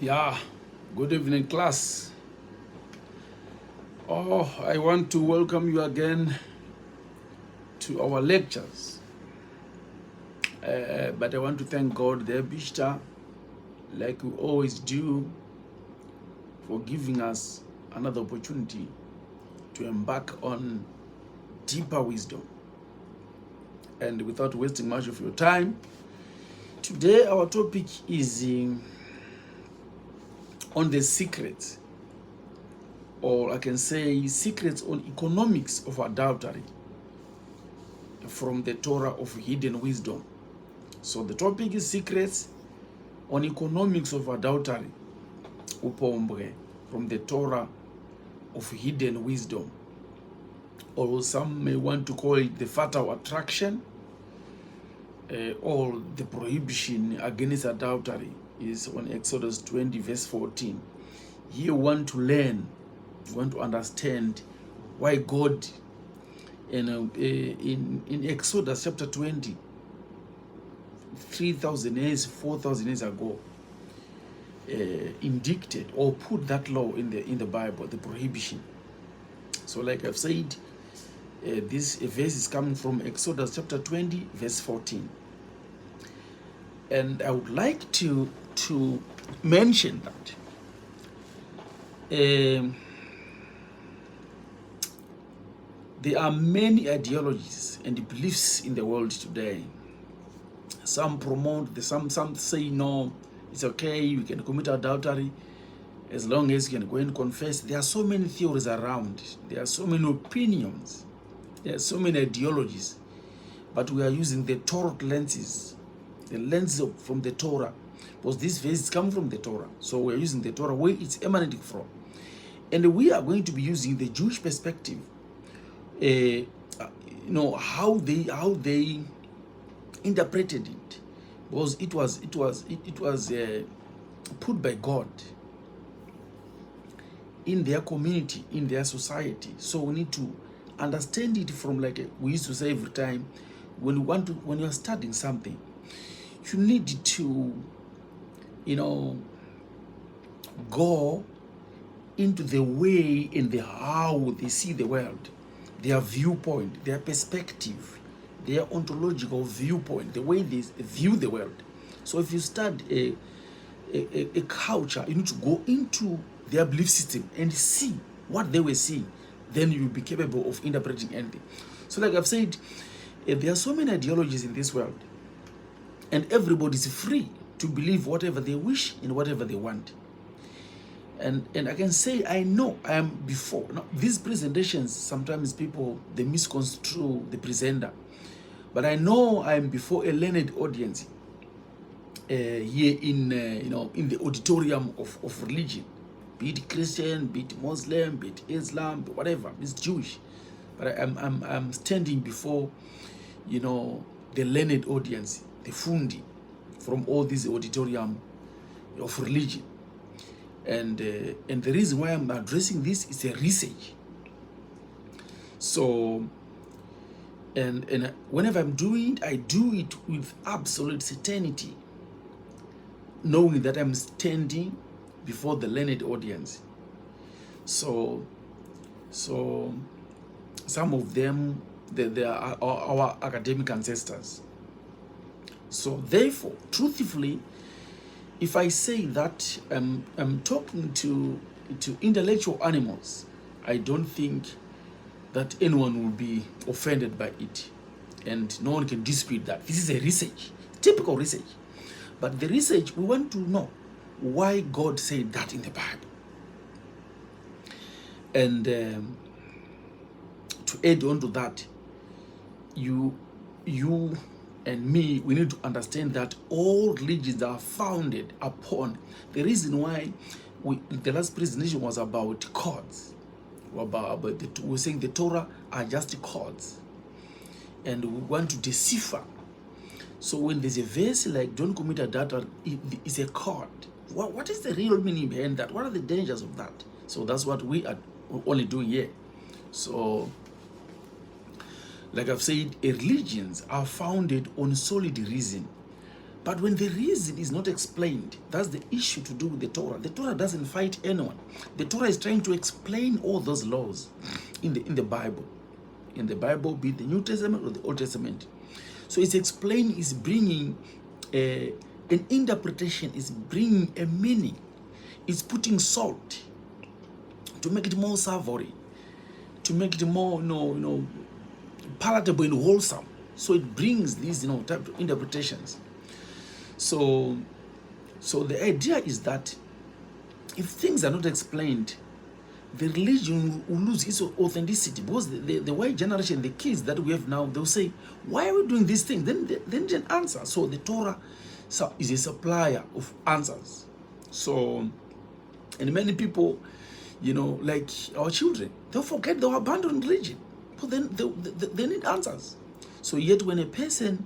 Yeah, good evening, class. Oh, I want to welcome you again to our lectures. But I want to thank God, the Bishta, like we always do, for giving us another opportunity to embark on deeper wisdom. And without wasting much of your time, today our topic is on the secrets, or I can say secrets on economics of adultery from the Torah of hidden wisdom. So the topic is secrets on economics of adultery, upombwe, from the Torah of hidden wisdom. Or some may want to call it the fatal attraction, or the prohibition against adultery is on Exodus 20 verse 14. Here you want to learn, you want to understand why God in Exodus chapter 20, 3,000 years, 4,000 years ago, indicted or put that law in the Bible, the prohibition. So like I've said, this verse is coming from Exodus chapter 20 verse 14, and I would like to mention that there are many ideologies and beliefs in the world today. Some promote, some say no, it's okay, you can commit adultery as long as you can go and confess. There are so many theories around, there are so many opinions, there are so many ideologies, but we are using the Torah lenses, the lenses from the Torah, because this verse is coming from the Torah. So we're using the Torah where it's emanating from. And we are going to be using the Jewish perspective, how they interpreted it, because it was put by God in their community, in their society. So we need to understand it from, like we used to say every time, when you're studying something, you need to, go into the way and the how they see the world, their viewpoint, their perspective, their ontological viewpoint, the way they view the world. So if you study a culture, you need to go into their belief system and see what they were seeing. Then you'll be capable of interpreting anything. So like I've said, there are so many ideologies in this world, and everybody's free to believe whatever they wish and whatever they want. And I can say, I know I am before. Now, these presentations, sometimes people, they misconstrue the presenter. But I know I am before a learned audience here in the auditorium of religion, be it Christian, be it Muslim, be it Islam, whatever, it's Jewish. But I'm standing before, the learned audience, the fundi, from all this auditorium of religion. And the reason why I'm addressing this is a research. So, and whenever I'm doing it, I do it with absolute certainty, knowing that I'm standing before the learned audience. So some of them, they are our academic ancestors. So therefore, truthfully, if I say that I'm talking to intellectual animals, I don't think that anyone will be offended by it, and no one can dispute that. This is a research, typical research. But the research, we want to know why God said that in the Bible. And to add on to that, you and me, we need to understand that all religions are founded upon the reason why the last presentation was about codes. We're saying the Torah are just codes, and we want to decipher. So when there's a verse like don't commit adultery, it's a code. What is the real meaning behind that? What are the dangers of that? So that's what we are only doing here. So like I've said, religions are founded on solid reason, But when the reason is not explained, that's the issue to do with the Torah. The Torah doesn't fight anyone. The Torah is trying to explain all those laws in the Bible. In the Bible, be it the New Testament or the Old Testament. So it's explaining, is bringing an interpretation, is bringing a meaning. It's putting salt to make it more savory, to make it more, palatable and wholesome. So it brings these, type of interpretations. So the idea is that if things are not explained, the religion will lose its authenticity, because the white generation, the kids that we have now, they'll say, why are we doing these things? Then they answer. So the Torah is a supplier of answers. So, and many people, like our children, they'll forget, they'll abandon religion. But then they need answers. So yet when a person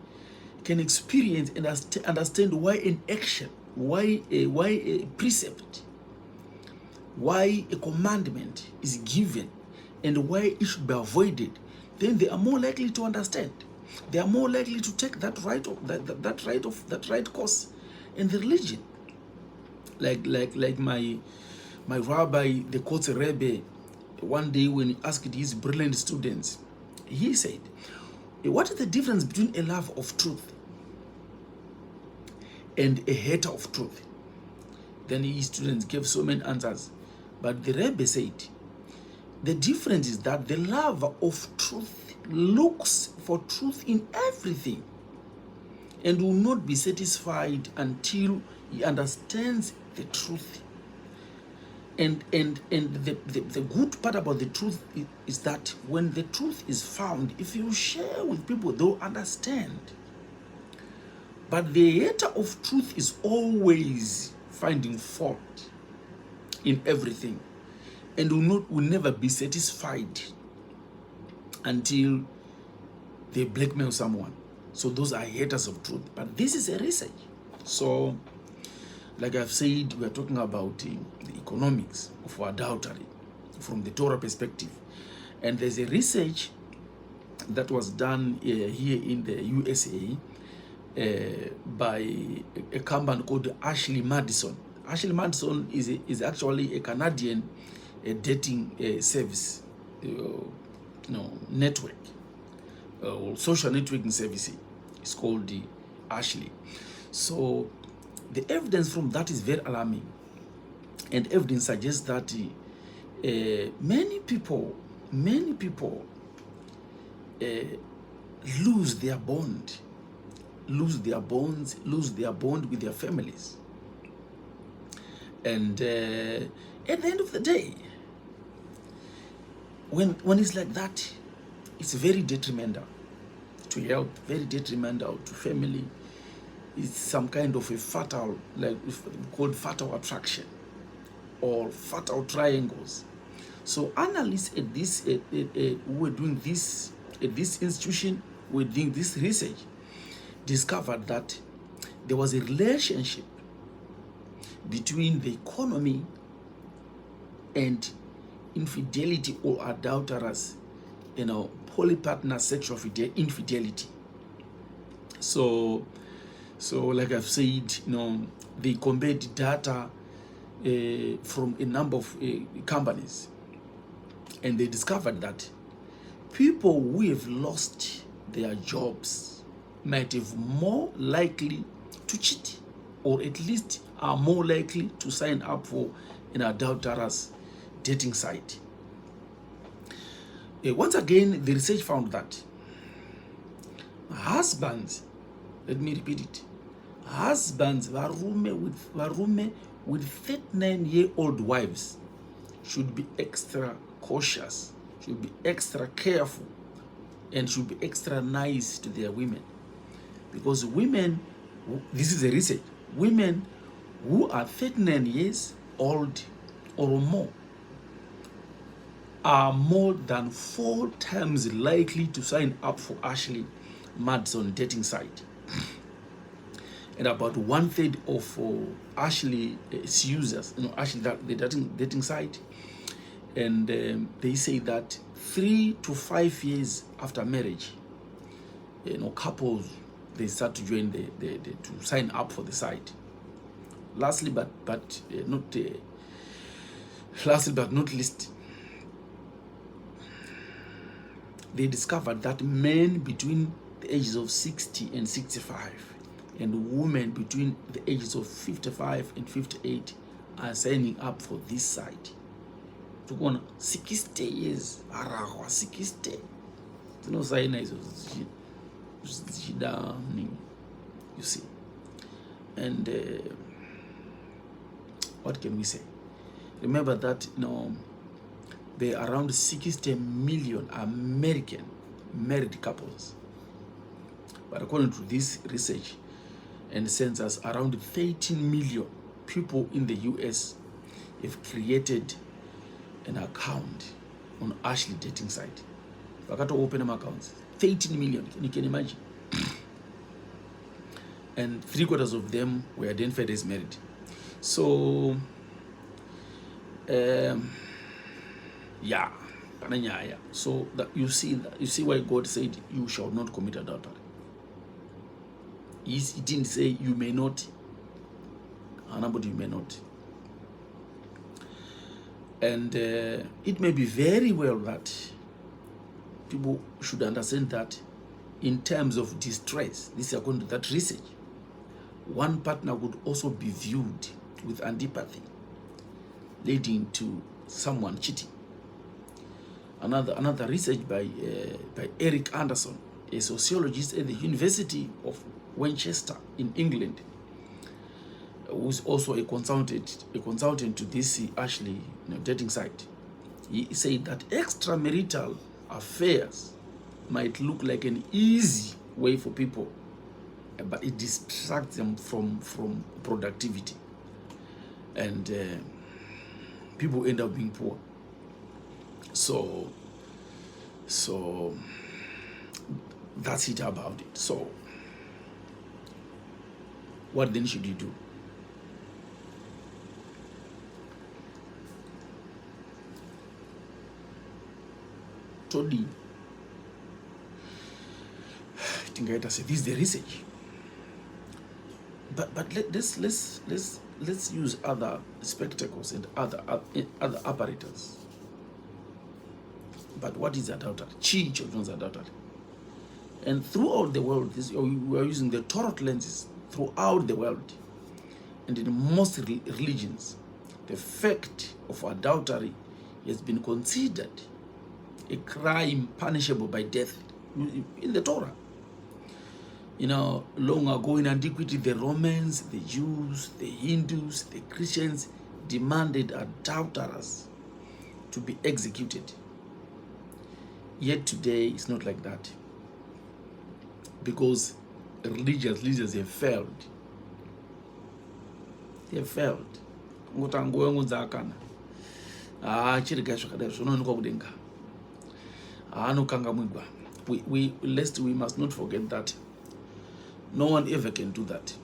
can experience and understand why an action, why a precept, why a commandment is given, and why it should be avoided, then they are more likely to understand. They are more likely to take that right course in the religion. Like my rabbi, the Kotze Rebbe, one day when he asked his brilliant students, he said, what is the difference between a lover of truth and a hater of truth? Then his students gave so many answers. But the Rebbe said, the difference is that the lover of truth looks for truth in everything and will not be satisfied until he understands the truth. And the good part about the truth is that when the truth is found, if you share with people, they'll understand. But the hater of truth is always finding fault in everything and will never be satisfied until they blackmail someone. So those are haters of truth. But this is a research. So, like I've said, we are talking about the economics of adultery from the Torah perspective. And there's a research that was done here in the USA by a company called Ashley Madison. Ashley Madison is actually a Canadian dating service, network, social networking service. It's called the Ashley. So the evidence from that is very alarming, and evidence suggests that many people lose their bond with their families. And at the end of the day, when it's like that, it's very detrimental to health, very detrimental to family. It's some kind of a fatal, called fatal attraction or fatal triangles. So analysts at this, who were doing this at this institution, were doing this research, discovered that there was a relationship between the economy and infidelity or adulterous, polypartner sexual infidelity. So like I've said, they compared data from a number of companies, and they discovered that people who have lost their jobs might have more likely to cheat, or at least are more likely to sign up for an adulterous dating site. Once again, the research found that husbands, let me repeat it, husbands, varume with 39-year-old wives should be extra cautious, should be extra careful, and should be extra nice to their women. Because women, this is a research, women who are 39 years old or more are more than 4 times likely to sign up for Ashley Madison dating site. And about 1/3 of Ashley users, Ashley, the dating site, and they say that 3 to 5 years after marriage, couples they start to join to sign up for the site. Lastly, but not least, they discovered that men between the ages of 60 and 65 and women between the ages of 55 and 58 are signing up for this site. To go on 60 years, 60. No sign is you see. And what can we say? Remember that there are around 60 million American married couples. But according to this research and census, around 13 million people in the US have created an account on Ashley dating site. I got to open them accounts. 13 million, you can imagine. And 3/4 of them were identified as married. So, yeah. So that you see why God said you shall not commit adultery. He didn't say you may not, but you may not. And it may be very well that people should understand that in terms of distress, this is according to that research, one partner would also be viewed with antipathy, leading to someone cheating. Another research by Eric Anderson, a sociologist at the University of Winchester in England, who's also a consultant to this Ashley dating site. He said that extramarital affairs might look like an easy way for people, but it distracts them from productivity, and people end up being poor. So that's it about it. So what then should you do? Todi, this is the research. But let's use other spectacles and other apparatus. But what is adultery? Children's adultery. And throughout the world, we are using the Torah lenses throughout the world. And in most religions, the fact of adultery has been considered a crime punishable by death in the Torah. Long ago in antiquity, the Romans, the Jews, the Hindus, the Christians demanded adulterers to be executed. Yet today, it's not like that. Because religious leaders have failed. They have failed. We must not forget that no one ever can do that.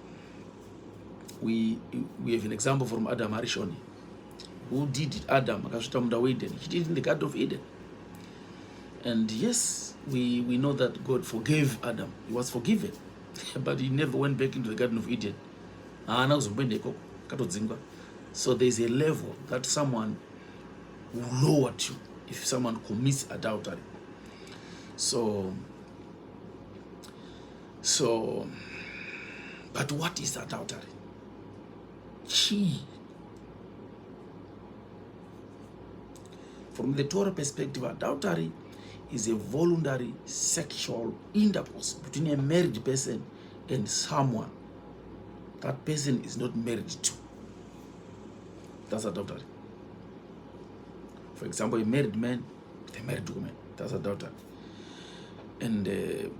We have an example from Adam Arishoni. Who did it? Adam. He did it in the Garden of Eden. And yes, we know that God forgave Adam. He was forgiven. But he never went back into the Garden of Eden. So there's a level that someone will lower you if someone commits adultery. So, but what is adultery? From the Torah perspective, adultery is a voluntary sexual intercourse between a married person and someone that person is not married to. That's adultery. For example, a married man with a married woman. That's adultery. And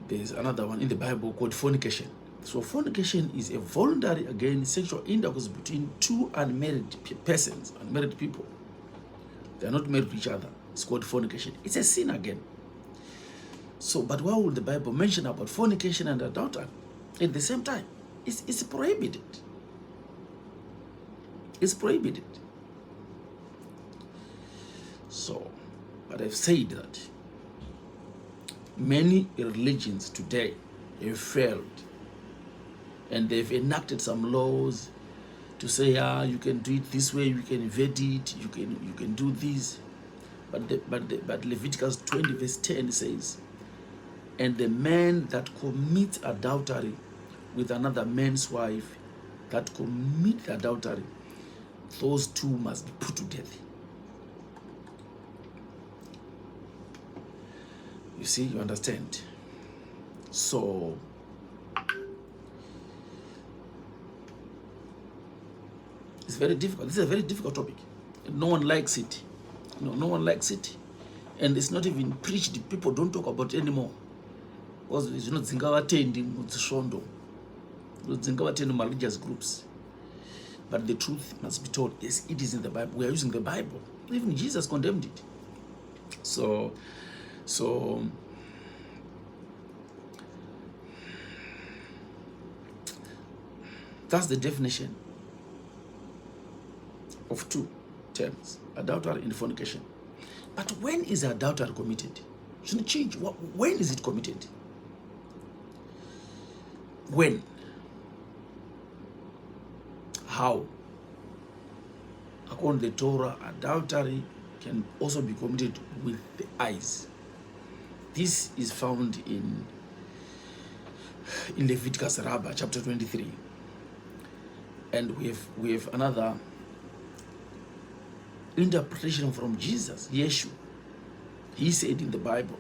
there's another one in the Bible called fornication. So fornication is a voluntary, again, sexual intercourse between two unmarried persons, unmarried people. They are not married to each other. It's called fornication. It's a sin again. So, but why would the Bible mention about fornication and adultery at the same time? It's prohibited. It's prohibited. So, but I've said that many religions today have failed And they've enacted some laws to say, you can do it this way, you can invert it, you can do this. But Leviticus 20 verse 10 says, and the man that commits adultery with another man's wife, that commit adultery, those two must be put to death. You see, you understand? So it's very difficult. This is a very difficult topic. No one likes it. No one likes it. And it's not even preached. People don't talk about it anymore. Because it's not attending religious groups. But the truth must be told. Yes, it is in the Bible. We are using the Bible. Even Jesus condemned it. So that's the definition of two terms, adultery and fornication. But when is adultery committed? Shouldn't change. When is it committed? When? How? According to the Torah, adultery can also be committed with the eyes. This is found in Leviticus chapter 23. And we have another interpretation from Jesus, Yeshua. He said in the Bible,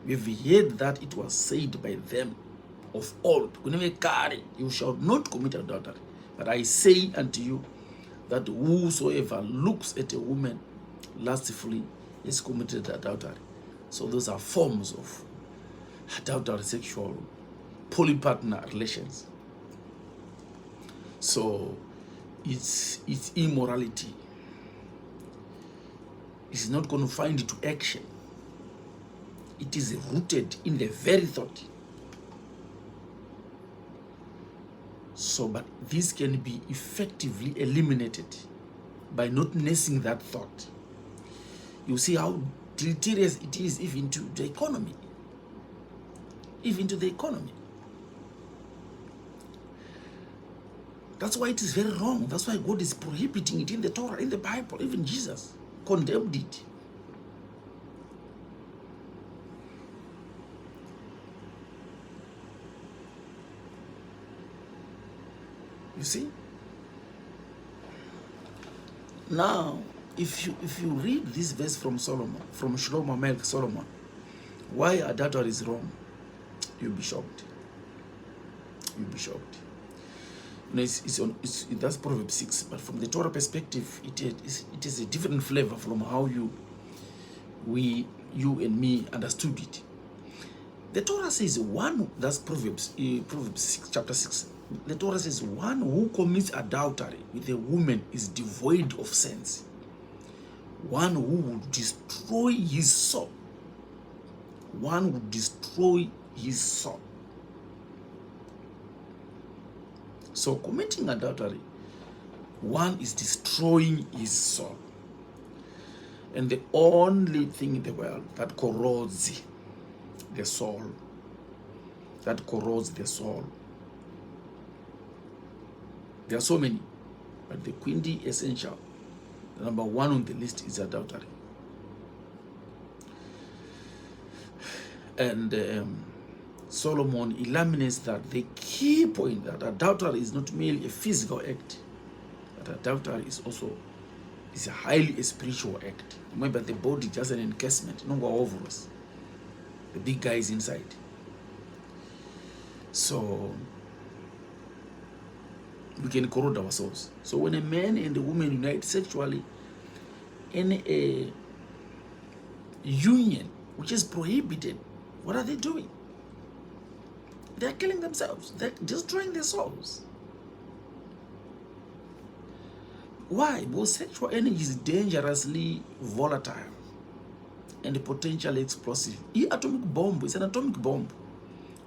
we've heard that it was said by them of old, you shall not commit adultery. But I say unto you that whosoever looks at a woman lustfully is committed adultery. So those are forms of adultery, sexual polypartner relations. So it's immorality. It's not going to find it to action. It is rooted in the very thought. So, but this can be effectively eliminated by not nursing that thought. You see how deleterious it is even to the economy. Even to the economy. That's why it is very wrong. That's why God is prohibiting it in the Torah, in the Bible. Even Jesus condemned it. You see? Now, if you read this verse from Solomon, from Shlomo Melech Solomon, why adultery is wrong, you'll be shocked. You'll be shocked. You know, that's Proverbs 6, but from the Torah perspective, it is a different flavor from how you and me understood it. The Torah says that's Proverbs 6, chapter 6. The Torah says one who commits adultery with a woman is devoid of sense. One who would destroy his soul. One would destroy his soul. So committing adultery, one is destroying his soul. And the only thing in the world that corrodes the soul, there are so many, but the quintessential, the number one on the list is adultery. And Solomon illuminates that the key point that adultery is not merely a physical act, but adultery is also a highly spiritual act. Remember, the body is just an encasement, no ovaries. The big guy is inside. So we can corrode ourselves. So when a man and a woman unite sexually in a union which is prohibited, what are they doing? They're killing themselves. They're destroying their souls. Why? Because sexual energy is dangerously volatile and potentially explosive. The atomic bomb is an atomic bomb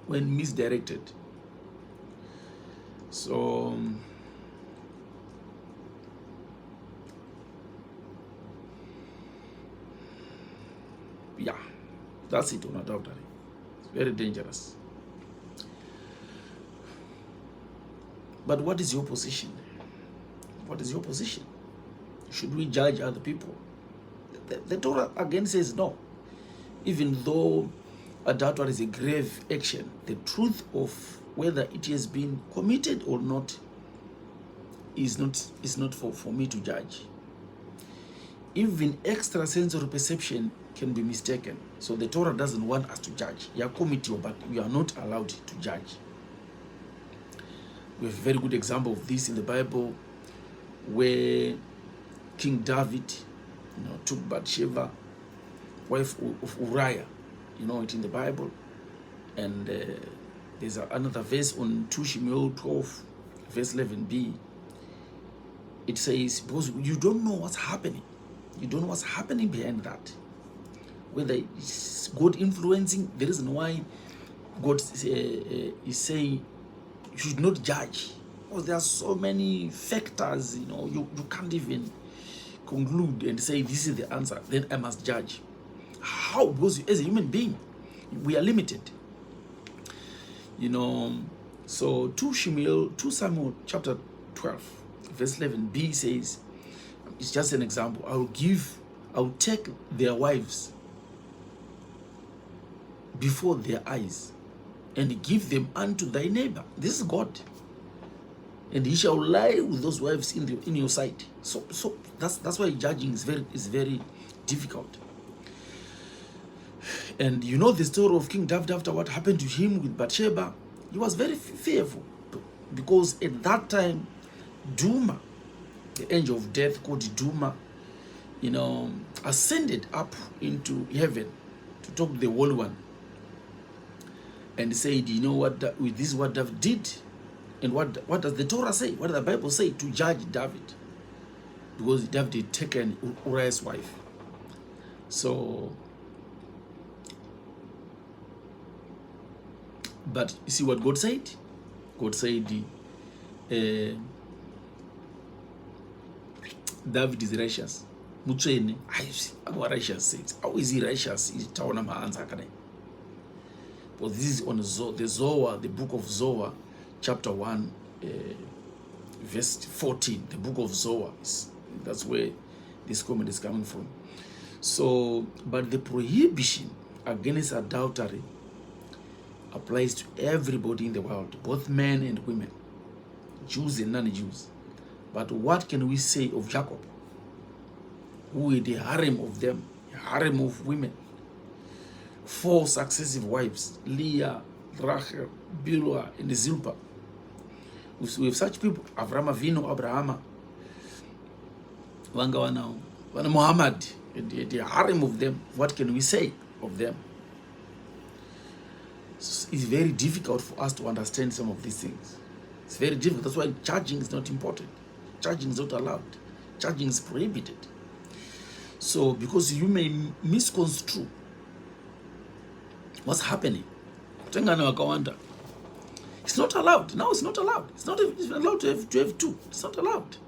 when misdirected. So yeah, that's it on adultery. It's very dangerous. But what is your position? What is your position? Should we judge other people? The Torah again says no. Even though adultery is a grave action, the truth of whether it has been committed or not is not for me to judge. Even extrasensory perception can be mistaken. So the Torah doesn't want us to judge. You are committed, but we are not allowed to judge. We have a very good example of this in the Bible, where King David, took Bathsheba, wife of Uriah, it in the Bible. And there's another verse on 2 Samuel 12, verse 11b. It says, because you don't know what's happening. You don't know what's happening behind that. Whether it's God influencing, the reason why God is saying you should not judge. Because there are so many factors, you can't even conclude and say this is the answer, then I must judge. How? Because as a human being, we are limited. So 2 Samuel chapter 12, verse 11b says, it's just an example. I'll take their wives before their eyes and give them unto thy neighbor. This is God. And he shall lie with those wives in your sight. So that's why judging is very difficult. And the story of King David after what happened to him with Bathsheba. He was very fearful, because at that time, Duma, the angel of death called Duma, ascended up into heaven to talk to the Holy One, and said, this is what David did, and what does the Torah say? What does the Bible say to judge David? Because David had taken Uriah's wife. So, but you see what God said? God said, David is righteous. Mutswene, I'm righteous saints. How is he righteous? But this is on the Zohar, the book of Zohar, chapter 1, verse 14. The book of Zohar. That's where this comment is coming from. So, but the prohibition against adultery applies to everybody in the world, both men and women, Jews and non-Jews. But what can we say of Jacob, who had a harem of them, a harem of women, 4 successive wives, Leah, Rachel, Bilhah, and Zilpah. We have such people, Avram Avinu, Abraham, Muhammad, and a harem of them. What can we say of them? It's very difficult for us to understand some of these things. It's very difficult. That's why judging is not important. Judging is not allowed. Judging is prohibited. So, because you may misconstrue what's happening. It's not allowed. Now it's not allowed. It's not even allowed to have 2. It's not allowed.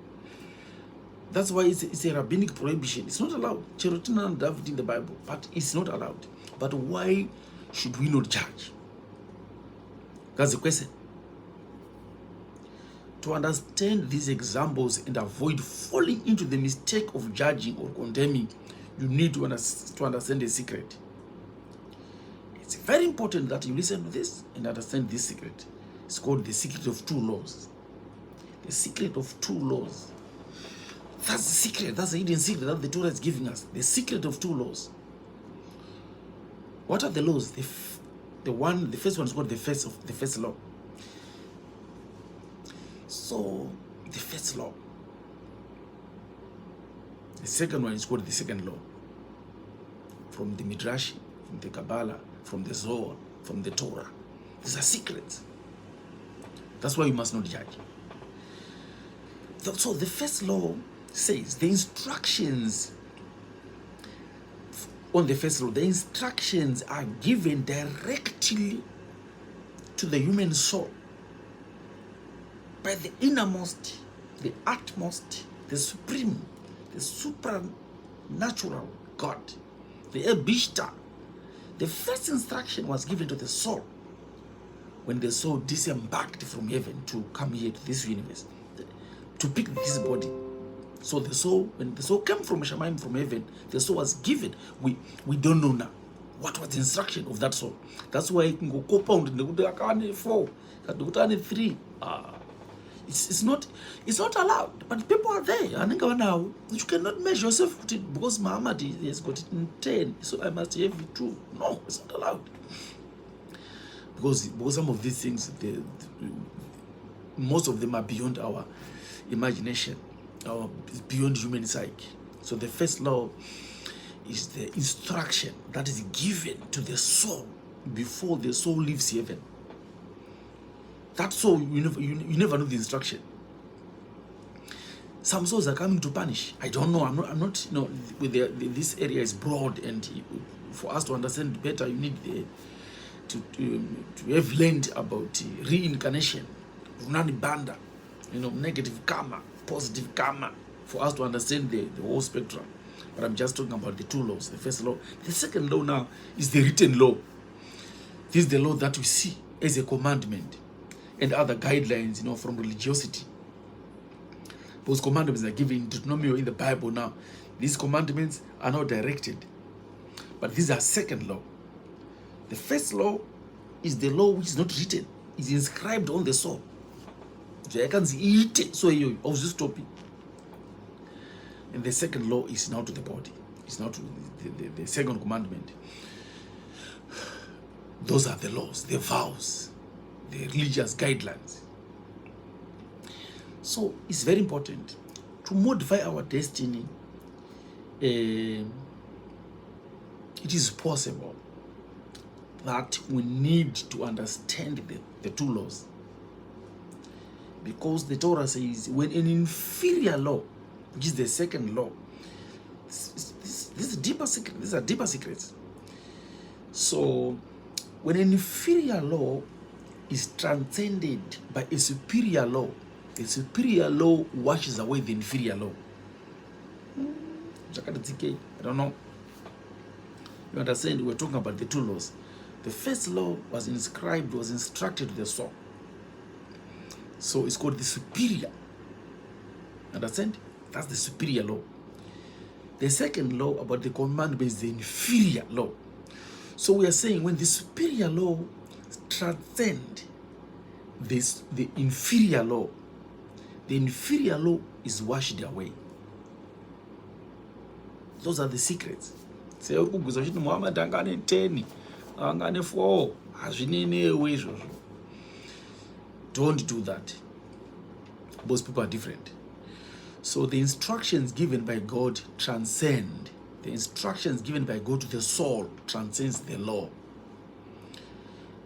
That's why it's a rabbinic prohibition. It's not allowed. Cherotina and David in the Bible, but it's not allowed. But why should we not judge? That's the question. To understand these examples and avoid falling into the mistake of judging or condemning, you need to understand the secret. It's very important that you listen to this and understand this secret. It's called the secret of 2 laws. The secret of 2 laws. That's the secret. That's the hidden secret that the Torah is giving us. The secret of 2 laws. What are the laws? The first one is called the first law. So, the first law. The second one is called the second law. From the Midrash, from the Kabbalah, from the Zohar, from the Torah. These are secrets. That's why you must not judge. So the first law says the instructions on the first law, the instructions are given directly to the human soul by the innermost, the utmost, the supreme, the supernatural God, the Ebishta. The first instruction was given to the soul when the soul disembarked from heaven to come here to this universe, to pick this body. So the soul, when the soul came from Shemaim, from heaven, the soul was given. We don't know now what was the instruction of that soul. That's why it can go compound in the 4, 3. It's not allowed. But people are there. And now you cannot measure yourself with it because Muhammad has got it in 10. So I must have it too. No, it's not allowed. Because some of these things, most of them are beyond our imagination, beyond human psyche. So the first law is the instruction that is given to the soul before the soul leaves heaven. That soul, you never know the instruction. Some souls are coming to punish. I don't know. I'm not. You know, this area is broad, and for us to understand better, you need to have learned about reincarnation, Runani Banda, negative karma, positive karma, for us to understand the whole spectrum. But I'm just talking about the 2 laws. The first law. The second law now is the written law. This is the law that we see as a commandment and other guidelines, from religiosity. Those commandments are given in Deuteronomy in the Bible now. These commandments are not directed, but these are second law. The first law is the law which is not written. It's inscribed on the soul. So I can eat it. So I was just stopping. And the second law is now to the body. It's now to the second commandment. Those are the laws, the vows, the religious guidelines. So it's very important to modify our destiny. It is possible that we need to understand the 2 laws. Because the Torah says when an inferior law, which is the second law, this is deeper secret. These are deeper secrets. So when an inferior law is transcended by a superior law, the superior law washes away the inferior law. I don't know. You understand? We're talking about the 2 laws. The first law was instructed to the soul. So it's called the superior. Understand? That's the superior law. The second law about the commandment is the inferior law. So we are saying when the superior law transcends the inferior law, the inferior law is washed away. Those are the secrets. Say, Muhammad angane 10, angane 4, don't do that. Those people are different. So the instructions given by God transcend. The instructions given by God to the soul transcends the law.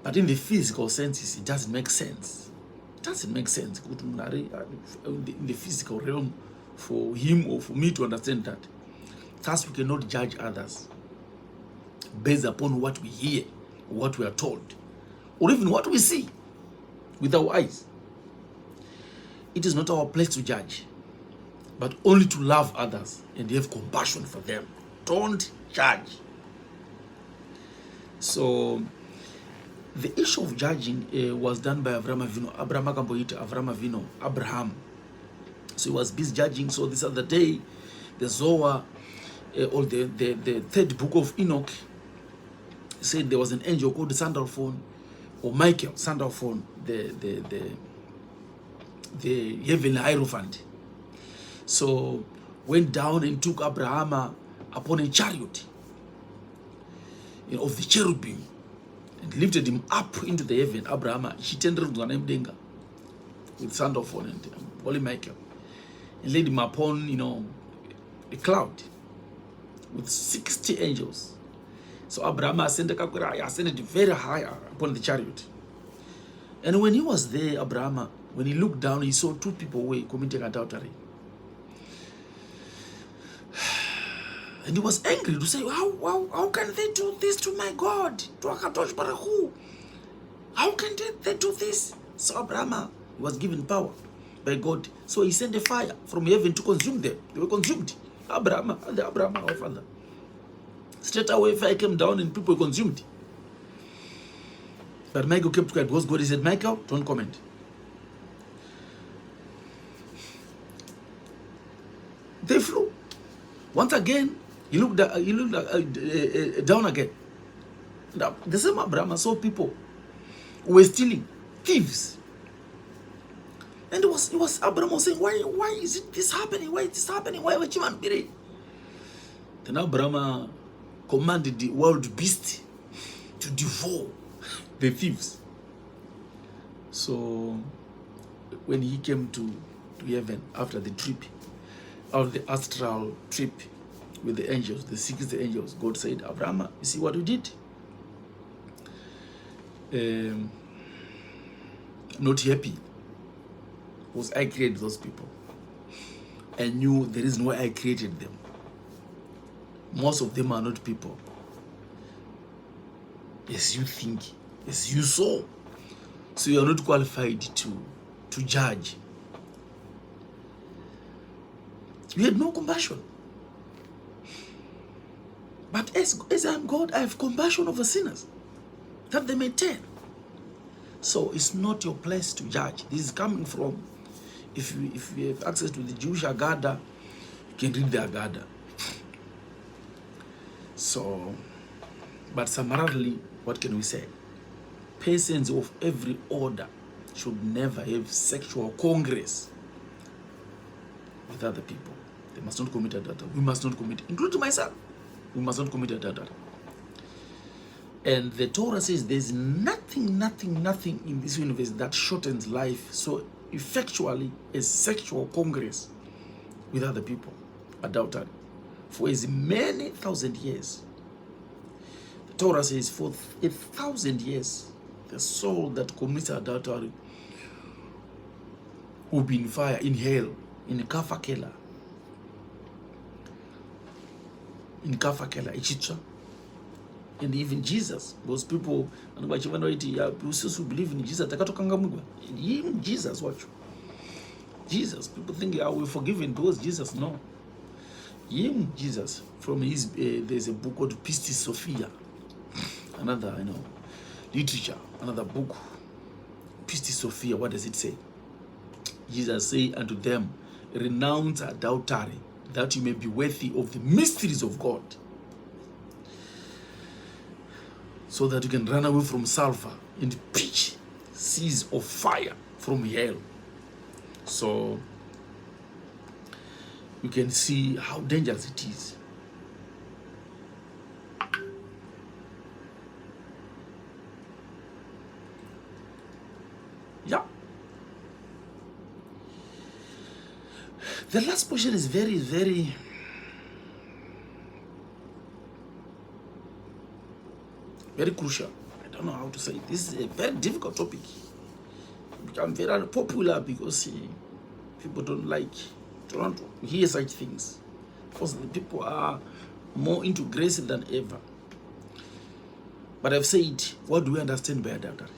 But in the physical senses, it doesn't make sense. It doesn't make sense in the physical realm for him or for me to understand that. Thus, we cannot judge others based upon what we hear, or what we are told, or even what we see with our eyes. It is not our place to judge, but only to love others and have compassion for them. Don't judge. So the issue of judging was done by Abraham. So he was busy judging. So this other day, the Zohar, or the 3rd book of Enoch, said there was an angel called Sandalphon, or Michael Sandalphon, the heavenly hierophant. So went down and took Abraham upon a chariot of the cherubim and lifted him up into the heaven. Abraham with Sandalphon and Holy Michael, and laid him upon a cloud with 60 angels. So Abraham ascended very high upon the chariot. And when he was there, Abraham, when he looked down, he saw 2 people committing adultery. And he was angry to say, how can they do this to my God? How can they do this? So Abraham was given power by God. So he sent a fire from heaven to consume them. They were consumed. Abraham, our father. Straight away fire came down and people were consumed. But Michael kept quiet because God said, Michael, don't comment. They flew. Once again, he looked down again. The same Abraham saw people who were stealing, thieves. And it was Abraham was saying, why is this happening? Why is this happening? Why would you man be ready? Then Abraham commanded the wild beast to devour the thieves. So when he came to heaven after the trip, of the astral trip with the angels, the 60 angels, God said, Abraham, you see what we did? Not happy because I created those people. I knew the reason why I created them. Most of them are not people as you think, as you saw. So you are not qualified to judge. You had no compassion. But as I am God, I have compassion over sinners, that they may turn. So it's not your place to judge. This is coming from, if you have access to the Jewish Agada, you can read the Agada. So, but summarily, what can we say? Persons of every order should never have sexual congress with other people. They must not commit adultery. We must not commit, including myself. We must not commit adultery. And the Torah says there's nothing in this universe that shortens life so effectually as sexual congress with other people, adultery, for as many thousand years. The Torah says for 1,000 years, the soul that commits adultery will be in fire, in hell, in Kafakela. In Kafakela, Ichitra. And even Jesus, those people, and what you who believe in Jesus, even Jesus, watch. Jesus, people think we're forgiven because Jesus, no. Even Jesus, from his, there's a book called Pistis Sophia, another, literature, another book, Pistis Sophia. What does it say? Jesus say unto them, renounce adultery, that you may be worthy of the mysteries of God, so that you can run away from sulfur and pitch seas of fire from hell. So you can see how dangerous it is. Yeah. The last portion is very, very crucial. I don't know how to say it. This is a very difficult topic. It become very unpopular because people don't want to hear such things. Because the people are more into grace than ever. But I've said, what do we understand by adultery?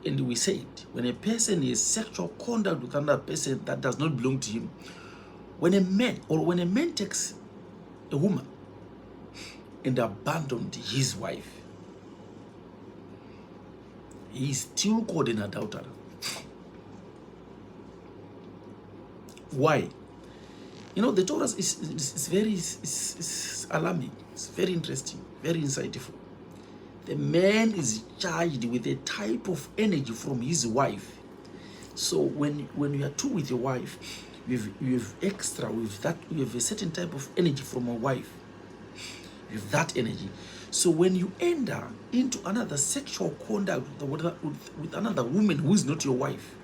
And we said, when a person is sexual conduct with another person that does not belong to him, when a man takes a woman and abandoned his wife, he is still called an adulterer. Why? The Torah is very alarming. It's very interesting, very insightful. The man is charged with a type of energy from his wife. So when you are two with your wife, you have extra with that. You have a certain type of energy from a wife. You have that energy. So when you enter into another sexual conduct with another woman who is not your wife,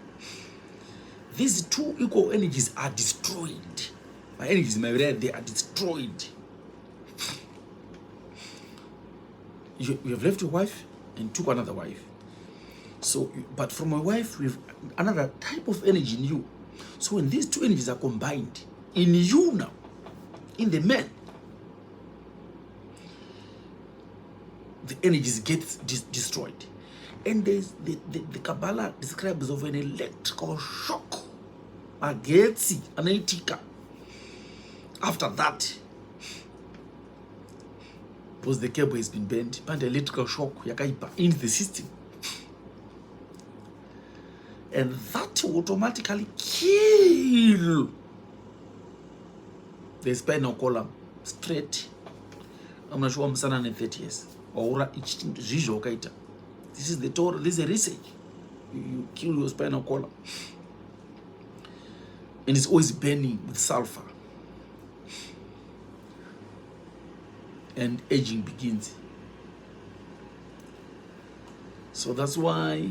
these two equal energies are destroyed. My energies, my red, they are destroyed. You have left your wife and took another wife. So, but from a wife, we have another type of energy in you. So when these two energies are combined in you now, in the man, the energies get destroyed. And there's the Kabbalah describes of an electrical shock. Maggid, Analytica. After that, because the cable has been bent, and electrical shock yakaipa in the system. And that will automatically kill the spinal column straight. I'm not sure I'm saying 30 years. Or this is the Torah, this is a research. You kill your spinal column. And it's always burning with sulfur. And aging begins. So that's why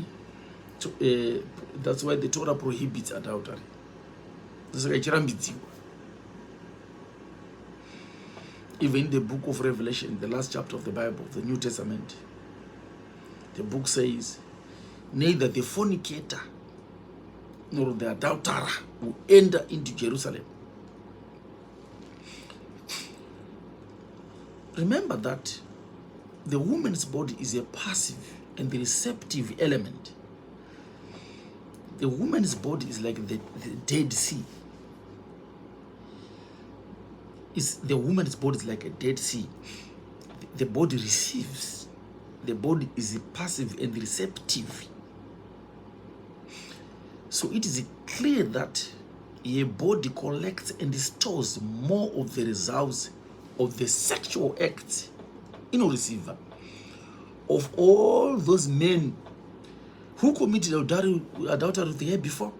the Torah prohibits adultery. Even in the book of Revelation, the last chapter of the Bible, the New Testament, the book says, neither the fornicator nor the adulterer will enter into Jerusalem. Remember that the woman's body is a passive and the receptive element. The woman's body is like the Dead Sea. The woman's body is like a Dead Sea. The body receives. The body is passive and receptive. So it is clear that your body collects and stores more of the results of the sexual act in a receiver of all those men who committed adultery the year before.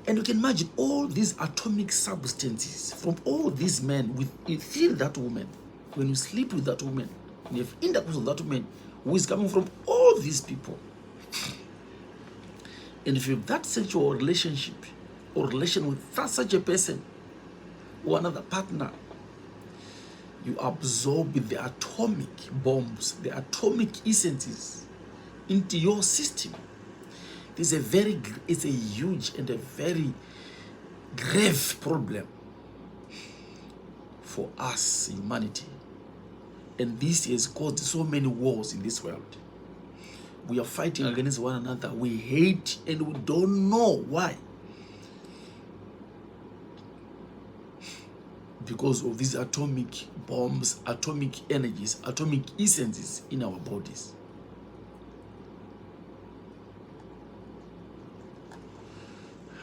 And you can imagine all these atomic substances from all these men within that woman. When you sleep with that woman, when you have intercourse with that woman, who is coming from all these people. And if you have that sexual relationship or relation with such a person or another partner, you absorb the atomic bombs, the atomic essences into your system. It's a huge and a very grave problem for us, humanity. And this has caused so many wars in this world. We are fighting against one another. We hate and we don't know why. Because of these atomic bombs, atomic energies, atomic essences in our bodies.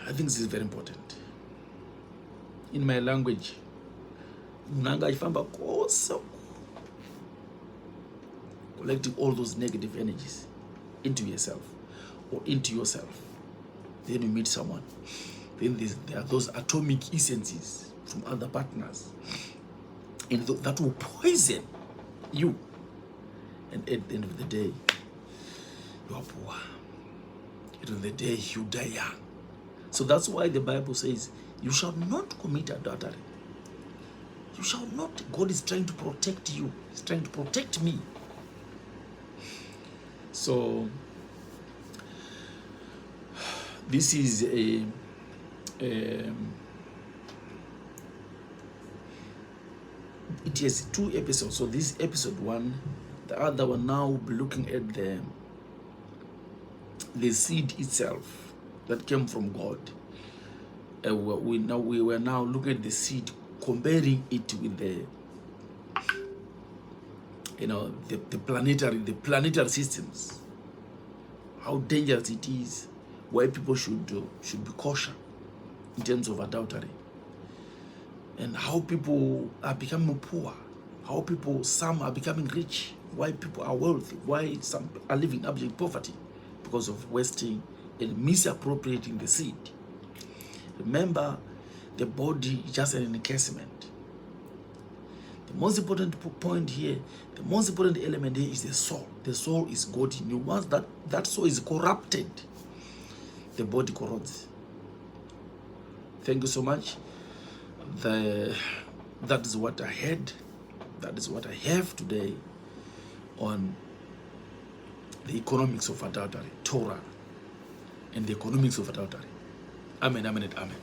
I think this is very important. In my language, collecting all those negative energies into yourself or into yourself. Then you meet someone. Then there are those atomic essences from other partners. And that will poison you. And at the end of the day, you are poor. At the end of the day, you die young. So that's why the Bible says, you shall not commit adultery. You shall not. God is trying to protect you. He's trying to protect me. So, this is it has 2 episodes. So this episode 1, the other one now will be looking at the seed itself that came from God. We were now looking at the seed, comparing it with the planetary systems. How dangerous it is, why people should be cautious in terms of adultery, and how people are becoming poor, how some are becoming rich, why people are wealthy, why some are living in abject poverty because of wasting and misappropriating the seed. Remember, the body is just an encasement. The most important point here, the most important element here is the soul. The soul is God in you. Once that soul is corrupted, the body corrodes. Thank you so much. That is what I had. That is what I have today on the economics of adultery, Torah, and the economics of adultery. Amen, amen, and amen.